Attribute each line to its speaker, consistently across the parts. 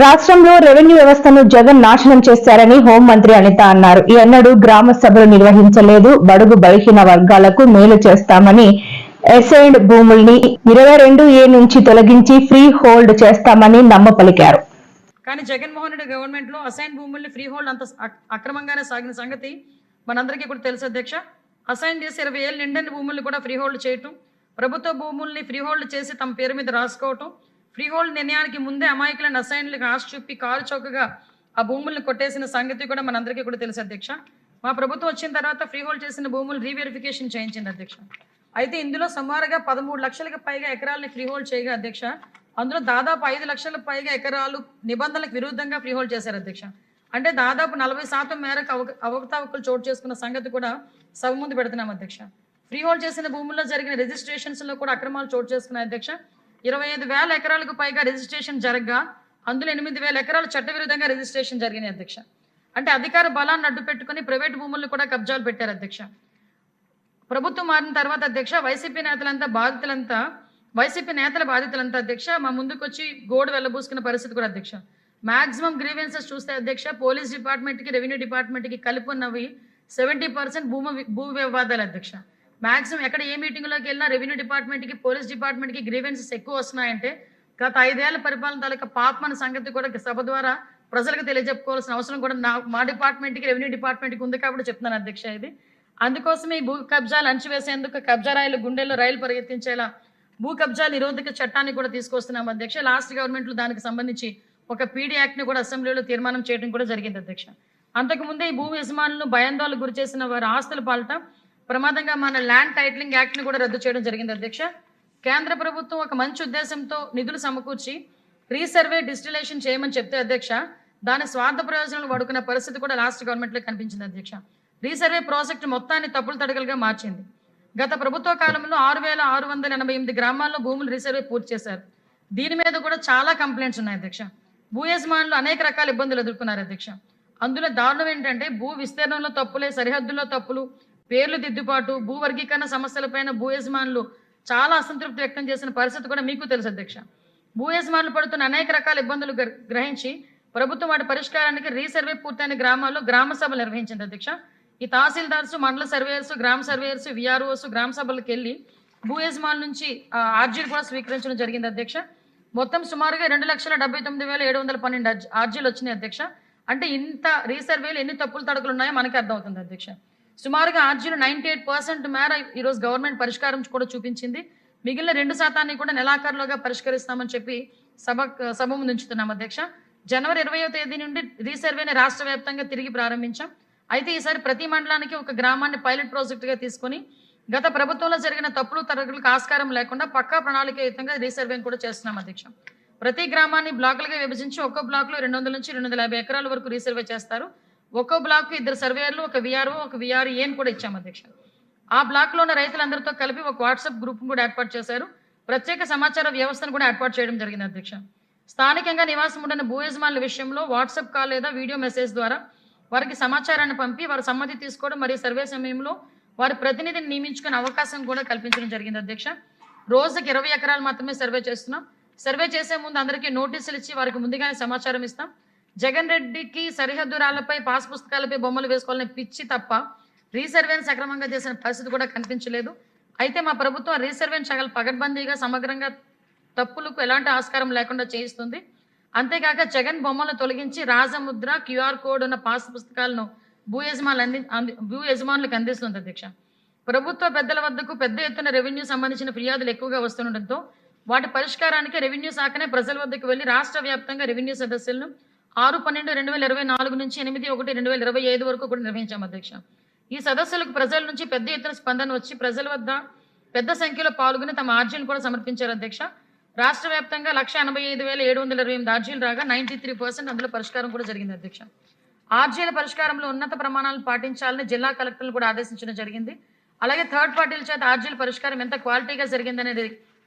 Speaker 1: రాష్ట్రంలో రెవెన్యూ వ్యవస్థను జగన్ నాశనం చేశారని హోంమంత్రి అనిత అన్నారు. ఎన్నడూ గ్రామ సభలు నిర్వహించలేదు. బడుగు బలహీన వర్గాలకు మేలు చేస్తామని అసైన్డ్ భూముల్ని 22A నుంచి తొలగించి ఫ్రీ హోల్డ్ చేస్తామని నమ్మపలికారు.
Speaker 2: కానీ జగన్మోహన్ రెడ్డి గవర్నమెంట్ లో అసైన్ భూముల్ని ఫ్రీ హోల్డ్ అంత అక్రమంగానే సాగిన సంగతి మనందరికీ కూడా తెలుసు అధ్యక్ష. అసైన్ చేసి 20 ఏళ్ళు నిండని భూముల్ని కూడా ఫ్రీ హోల్డ్ చేయటం, ప్రభుత్వ భూముల్ని ఫ్రీ హోల్డ్ చేసి తమ పేరు మీద రాసుకోవటం, ఫ్రీ హోల్డ్ నిర్ణయానికి ముందే అమాయకులను అసైన్లకు ఆశ చూపి కారు చౌకగా ఆ భూముల్ని కొట్టేసిన సంగతి కూడా మనందరికీ కూడా తెలుసు అధ్యక్ష. మా ప్రభుత్వం వచ్చిన తర్వాత ఫ్రీ హోల్డ్ చేసిన భూములు రీవెరిఫికేషన్ చేయించింది అధ్యక్ష. అయితే ఇందులో సుమారుగా 13 లక్షలకు పైగా ఎకరాలని ఫ్రీ హోల్డ్ చేయగా అధ్యక్ష, అందులో దాదాపు 5 లక్షలకు పైగా ఎకరాలు నిబంధనలకు విరుద్ధంగా ఫ్రీ హోల్డ్ చేశారు అధ్యక్ష. అంటే దాదాపు 40% మేరకు అవకతవకలు చోటు చేసుకున్న సంగతి కూడా సభ ముందు పెడుతున్నాం అధ్యక్ష. ఫ్రీ హోల్డ్ చేసిన భూముల్లో జరిగిన రిజిస్ట్రేషన్స్లో కూడా అక్రమాలు చోటు చేసుకున్నాయి అధ్యక్ష. 25,000 ఎకరాలకు పైగా రిజిస్ట్రేషన్ జరగగా అందులో 8,000 ఎకరాలు చట్టవిరుద్ధంగా రిజిస్ట్రేషన్ జరిగినాయి అధ్యక్ష. అంటే అధికార బలాన్ని అడ్డు పెట్టుకుని ప్రైవేట్ భూములను కూడా కబ్జాలు పెట్టారు అధ్యక్ష. ప్రభుత్వం మారిన తర్వాత అధ్యక్ష వైసీపీ నేతల బాధితులంతా అధ్యక్ష మా ముందుకు వచ్చి గోడు వెళ్ళబూసుకున్న పరిస్థితి కూడా అధ్యక్ష. మాక్సిమం గ్రీవెన్సెస్ చూస్తే అధ్యక్ష పోలీస్ డిపార్ట్మెంట్కి రెవెన్యూ డిపార్ట్మెంట్కి కలిపి ఉన్నవి 70% భూ వివాదాలు అధ్యక్ష. మాక్సిమం ఎక్కడ ఏ మీటింగ్లోకి వెళ్ళినా రెవెన్యూ డిపార్ట్మెంట్కి పోలీస్ డిపార్ట్మెంట్కి గ్రీవెన్సెస్ ఎక్కువ వస్తున్నాయంటే గత 5 ఏళ్ల పరిపాలన తాలూకా పాపమన్న సంగతి కూడా సభ ద్వారా ప్రజలకు తెలియజెప్పుకోవాల్సిన అవసరం కూడా మా డిపార్ట్మెంట్కి రెవెన్యూ డిపార్ట్మెంట్కి ఉంది కాబట్టి చెప్తున్నాను అధ్యక్ష. ఇది అందుకోసమే ఈ భూ కబ్జాలు అణచివేసేందుకు కబ్జా రాయిలు గుండెల్లో రైలు పరిగెత్తించేలా భూ కబ్జా నిరోధక చట్టాన్ని కూడా తీసుకొస్తున్నాం అధ్యక్ష. లాస్ట్ గవర్నమెంట్లో దానికి సంబంధించి ఒక పీడీ యాక్ట్ని కూడా అసెంబ్లీలో తీర్మానం చేయడం కూడా జరిగింది అధ్యక్ష. అంతకుముందే ఈ భూ యజమానులను భయాందోళనకు గురి చేసిన వారి ఆస్తుల పాలట ప్రమాదంగా మన ల్యాండ్ టైటిలింగ్ యాక్ట్ని కూడా రద్దు చేయడం జరిగింది అధ్యక్ష. కేంద్ర ప్రభుత్వం ఒక మంచి ఉద్దేశంతో నిధులు సమకూర్చి రీసర్వే డిజిటలైజేషన్ చేయమని చెప్తే అధ్యక్ష దాని స్వార్థ ప్రయోజనాలు వాడుకున్న పరిస్థితి కూడా లాస్ట్ గవర్నమెంట్లో కనిపించింది అధ్యక్ష. రీసర్వే ప్రాజెక్టు మొత్తాన్ని తప్పులు తడకలుగా మార్చింది. గత ప్రభుత్వ కాలంలో 6,688 గ్రామాల్లో భూములు రీసర్వే పూర్తి చేశారు. దీని మీద కూడా చాలా కంప్లైంట్స్ ఉన్నాయి అధ్యక్ష. భూ యజమానులు అనేక రకాల ఇబ్బందులు ఎదుర్కొన్నారు అధ్యక్ష. అందులో దారుణం ఏంటంటే భూ విస్తీర్ణంలో తప్పులే, సరిహద్దుల్లో తప్పులు, పేర్లు దిద్దుబాటు, భూ వర్గీకరణ సమస్యలపైన భూ యజమానులు చాలా అసంతృప్తి వ్యక్తం చేసిన పరిస్థితి కూడా మీకు తెలుసు అధ్యక్ష. భూ యజమానులు పడుతున్న అనేక రకాల ఇబ్బందులు గ్రహించి ప్రభుత్వం వాటి పరిష్కారానికి రీసర్వే పూర్తయిన గ్రామాల్లో గ్రామ సభలు నిర్వహించింది అధ్యక్ష. ఈ తహసీల్దార్స్, మండల సర్వేయర్స్, గ్రామ సర్వేయర్స్, విఆర్ఓస్ గ్రామ సభలకు వెళ్ళి భూ యజమానుల నుంచి ఆర్జీలు కూడా స్వీకరించడం జరిగింది అధ్యక్ష. మొత్తం సుమారుగా 2,79,712 ఆర్జీలు వచ్చినాయి అధ్యక్ష. అంటే ఇంత రీసర్వేలు ఎన్ని తప్పులు తడకలు ఉన్నాయో మనకి అర్థమవుతుంది అధ్యక్ష. సుమారుగా ఆర్జీలు 98% మేర ఈరోజు గవర్నమెంట్ పరిష్కారం కూడా చూపించింది. మిగిలిన 2% కూడా నెలాఖరులోగా పరిష్కరిస్తామని చెప్పి సభ ముందు ఉంచుతున్నాం అధ్యక్ష. జనవరి 20వ తేదీ నుండి రీసర్వేని రాష్ట్ర వ్యాప్తంగా తిరిగి ప్రారంభించాం. అయితే ఈసారి ప్రతి మండలానికి ఒక గ్రామాన్ని పైలట్ ప్రాజెక్టుగా తీసుకుని గత ప్రభుత్వంలో జరిగిన తప్పులు తరగతులకు ఆస్కారం లేకుండా పక్కా ప్రణాళికయుతంగా రీసర్వేని కూడా చేస్తున్నాం అధ్యక్ష. ప్రతి గ్రామాన్ని బ్లాకులుగా విభజించి ఒక్కో బ్లాక్లో 200 నుంచి 250 ఎకరాల వరకు రీసర్వే చేస్తారు. ఒక్కో బ్లాక్ 2 సర్వేయర్లు, ఒక విఆర్ఓ, ఒక విఆర్ఏని కూడా ఇచ్చాం అధ్యక్ష. ఆ బ్లాక్లో ఉన్న రైతులందరితో కలిపి ఒక వాట్సాప్ గ్రూప్ కూడా ఏర్పాటు చేశారు. ప్రత్యేక సమాచార వ్యవస్థను కూడా ఏర్పాటు చేయడం జరిగింది అధ్యక్ష. స్థానికంగా నివాసం ఉండిన భూ యజమానుల విషయంలో వాట్సాప్ కాల్ లేదా వీడియో మెసేజ్ ద్వారా వారికి సమాచారాన్ని పంపి వారి సమ్మతి తీసుకోవడం మరియు సర్వే సమయంలో వారి ప్రతినిధిని నియమించుకునే అవకాశం కూడా కల్పించడం జరిగింది అధ్యక్ష. రోజుకి 20 ఎకరాలు మాత్రమే సర్వే చేస్తున్నాం. సర్వే చేసే ముందు అందరికీ నోటీసులు ఇచ్చి వారికి ముందుగానే సమాచారం ఇస్తాం. జగన్ రెడ్డికి సరిహద్దు రాళ్లపై పాస్ పుస్తకాలపై బొమ్మలు వేసుకోవాలని పిచ్చి తప్ప రీసర్వేని సక్రమంగా చేసిన పరిస్థితి కూడా కనిపించలేదు. అయితే మా ప్రభుత్వం రీసర్వేని చాలా పగడ్బందీగా సమగ్రంగా తప్పులకు ఎలాంటి ఆస్కారం లేకుండా చేయిస్తుంది. అంతేకాక జగన్ బొమ్మలను తొలగించి రాజముద్ర, క్యూఆర్ కోడ్ ఉన్న పాస్ పుస్తకాలను భూ యజమానులకు అందిస్తుంది అధ్యక్ష. ప్రభుత్వ పెద్దల వద్దకు పెద్ద ఎత్తున రెవెన్యూ సంబంధించిన ఫిర్యాదులు ఎక్కువగా వస్తుండటంతో వాటి పరిష్కారానికి రెవెన్యూ శాఖనే ప్రజల వద్దకు వెళ్లి రాష్ట్ర వ్యాప్తంగా రెవెన్యూ సదస్సులను 6/12/2024 నుంచి 8/1/2025 వరకు కూడా నిర్వహించాం అధ్యక్ష. ఈ సదస్సులకు ప్రజల నుంచి పెద్ద ఎత్తున స్పందన వచ్చి ప్రజల వద్ద పెద్ద సంఖ్యలో పాల్గొని తమ ఆర్జీలను కూడా సమర్పించారు అధ్యక్ష. రాష్ట్ర వ్యాప్తంగా 185,728 ఆర్జీలు రాగా 93% అందులో పరిష్కారం కూడా జరిగింది అధ్యక్ష. ఆర్జీల పరిష్కారంలో ఉన్నత ప్రమాణాలను పాటించాలని జిల్లా కలెక్టర్లు కూడా ఆదేశించడం జరిగింది. అలాగే థర్డ్ పార్టీల చేత ఆర్జీల పరిష్కారం ఎంత క్వాలిటీగా జరిగిందనేది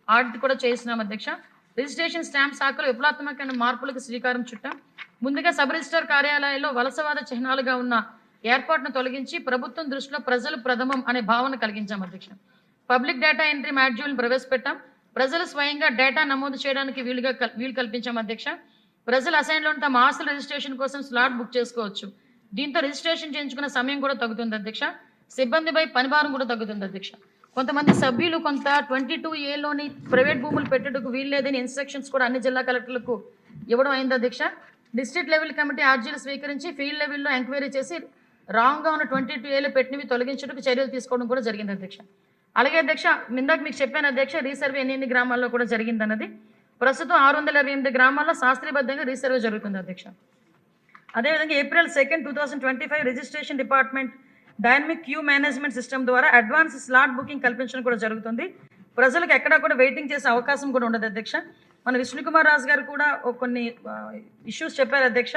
Speaker 2: ఆడిట్ కూడా చేస్తున్నాం అధ్యక్ష. రిజిస్ట్రేషన్ స్టాంప్ శాఖలో విప్లవాత్మకమైన మార్పులకు శ్రీకారం చుట్టాం. ముందుగా సబ్ రిజిస్టర్ కార్యాలయాల్లో వలసవాద చిహ్నాలుగా ఉన్న ఏర్పాటును తొలగించి ప్రభుత్వం దృష్టిలో ప్రజలు ప్రథమం అనే భావన కలిగించాం అధ్యక్ష. పబ్లిక్ డేటా ఎంట్రీ మాడ్యూల్ ప్రవేశపెట్టాం. ప్రజలు స్వయంగా డేటా నమోదు చేయడానికి వీలు కల్పించాం అధ్యక్ష. ప్రజలు అసైన్లో తమ ఆస్తుల రిజిస్ట్రేషన్ కోసం స్లాట్ బుక్ చేసుకోవచ్చు. దీంతో రిజిస్ట్రేషన్ చేయించుకున్న సమయం కూడా తగ్గుతుంది అధ్యక్ష. సిబ్బందిపై పనిభారం కూడా తగ్గుతుంది అధ్యక్ష. కొంతమంది సభ్యులు కొంత 22A ప్రైవేట్ భూములు పెట్టుటకు వీల్లేదని ఇన్స్ట్రక్షన్స్ కూడా అన్ని జిల్లా కలెక్టర్లకు ఇవ్వడం అయింది అధ్యక్ష. డిస్ట్రిక్ట్ లెవెల్ కమిటీ ఆర్జీలు స్వీకరించి ఫీల్డ్ లెవెల్లో ఎంక్వైరీ చేసి రాంగ్గా ఉన్న 22A పెట్టినవి తొలగించడానికి చర్యలు తీసుకోవడం కూడా జరిగింది అధ్యక్ష. అలాగే అధ్యక్ష, ఇందాక మీకు చెప్పాను అధ్యక్ష, రీసర్వే ఎన్ని గ్రామాల్లో కూడా జరిగిందన్నది. ప్రస్తుతం 628 గ్రామాల్లో శాస్త్రీయబద్ధంగా రీసర్వే జరుగుతుంది అధ్యక్ష. అదేవిధంగా April 2, 2025 registration department dynamic queue management system ద్వారా అడ్వాన్స్ స్లాట్ బుకింగ్ కల్పించడం కూడా జరుగుతుంది. ప్రజలకు ఎక్కడా కూడా వెయిటింగ్ చేసే అవకాశం కూడా ఉండదు అధ్యక్ష. మన విష్ణుకుమార్ రాజు గారు కూడా కొన్ని ఇష్యూస్ చెప్పారు అధ్యక్ష.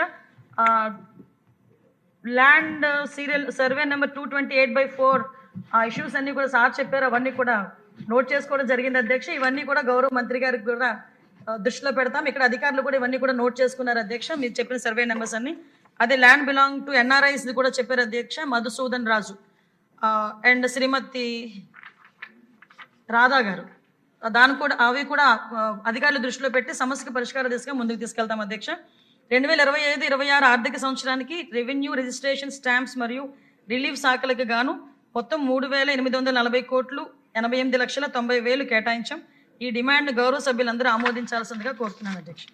Speaker 2: ల్యాండ్ సీరియల్ సర్వే నెంబర్ 228/4 ఆ ఇష్యూస్ అన్నీ కూడా సార్ చెప్పారు, అవన్నీ కూడా నోట్ చేసుకోవడం జరిగింది అధ్యక్ష. ఇవన్నీ కూడా గౌరవ మంత్రి గారికి కూడా దృష్టిలో పెడతాం. ఇక్కడ అధికారులు కూడా ఇవన్నీ కూడా నోట్ చేసుకున్నారు అధ్యక్ష, మీరు చెప్పిన సర్వే నెంబర్స్ అన్ని. అదే ల్యాండ్ బిలాంగ్ టు NRIs కూడా చెప్పారు అధ్యక్ష, మధుసూదన్ రాజు అండ్ శ్రీమతి రాధా గారు. దాని కూడా అవి కూడా అధికారుల దృష్టిలో పెట్టి సమస్యకు పరిష్కార దిశగా ముందుకు తీసుకెళ్తాం అధ్యక్ష. 2025-26 ఆర్థిక సంవత్సరానికి రెవెన్యూ, రిజిస్ట్రేషన్, స్టాంప్స్ మరియు రిలీఫ్ శాఖలకు గాను మొత్తం 3,840 కోట్లు 88,90,000 కేటాయించాం. ఈ డిమాండ్ గౌరవ సభ్యులందరూ ఆమోదించాల్సిందిగా కోరుతున్నాను అధ్యక్ష.